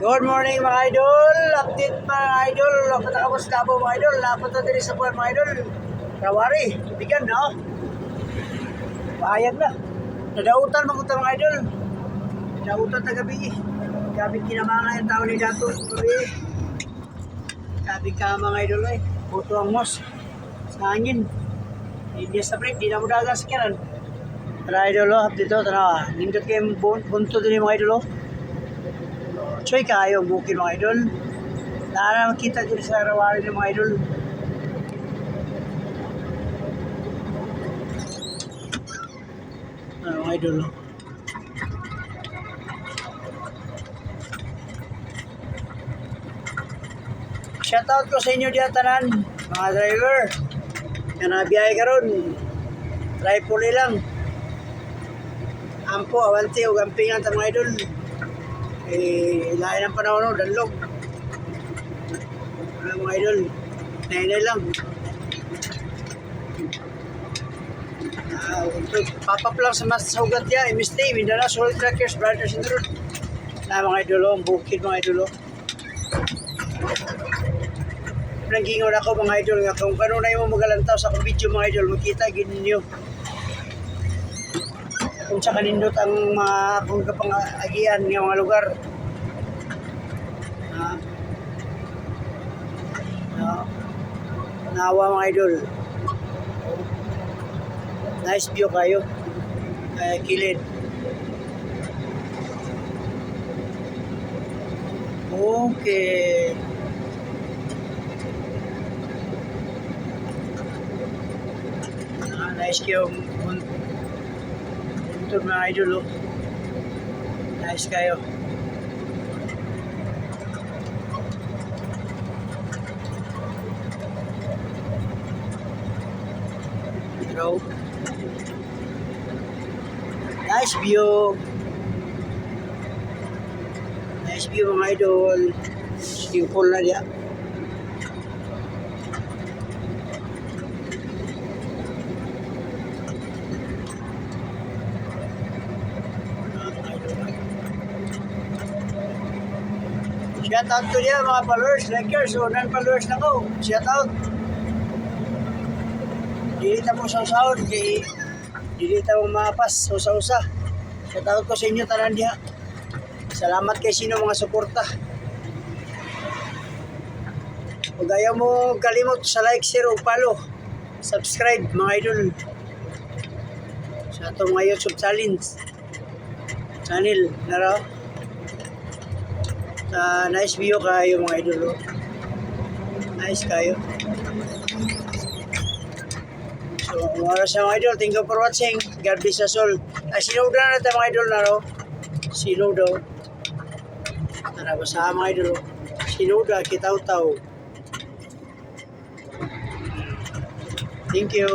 Good morning mga idol! Update mga idol! Patakamus na po mga idol! Lapot na din sa buwan mga idol! Rawari! Bigan no? Pahayag na! Nadautan mga idol! Nadautan na gabi! Gabi kinamanga yung tao ni Dato! Gabi ka mga idol eh! Puto ang mos! Sa hangin! Hindi sa break! Di na mo dagang sakiran! Tara idol oh! Update to! Tara! Nindot kayo bunto din mga idol oh! Choy kayo bukid mga idol. Nara makita dito sa Rawari ng mga idol. Mga idol. Shoutout ko sa inyo diyan tanan, mga driver. Yan nabiyahe karon. Try puli lang. Ampo, awanti, o gampingan ta mga idol. Lain ang panahon, danlog. Mga idol, nainay lang. Papap lang sa mas hugat niya, MST, Mindanao, Solid Trackers, Brothers in the Road. Mga idol, ang bukid mga idol. Nanggingon ako mga idol nga kung kano na yung magalantaw sa akong video mga idol, makita ginin nyo. Kung sa kanindot ang mga kung kapangagian ng mga lugar. Nawa mga idol. Nice view kayo. Kilid. Okay. Nice kayo. Ito mga idol. Nice kayo. Hello. Nice view. Nice view mga idol. Swimming pool na diya. Shout out to diya mga followers, likers, o non-followers na ko. Shout out. Dili ta mo sa sound, dili ta mo mapas usa-usa. Shout out ko sa inyo tanan diha. Salamat kay sino mga suporta. Huwag ayaw mo kalimot sa like, share, o follow. Subscribe mga idol. Sa itong mga YouTube channel na raw. Nice view kayo mga idol. Nice kayo. So, mga sa mga idol, thank you for watching. God bless us all. Sinow daw na tayo mga idol na raw. Sinow daw. Tara ba sa mga idol. Sinow daw, kitaw-taw. Thank you.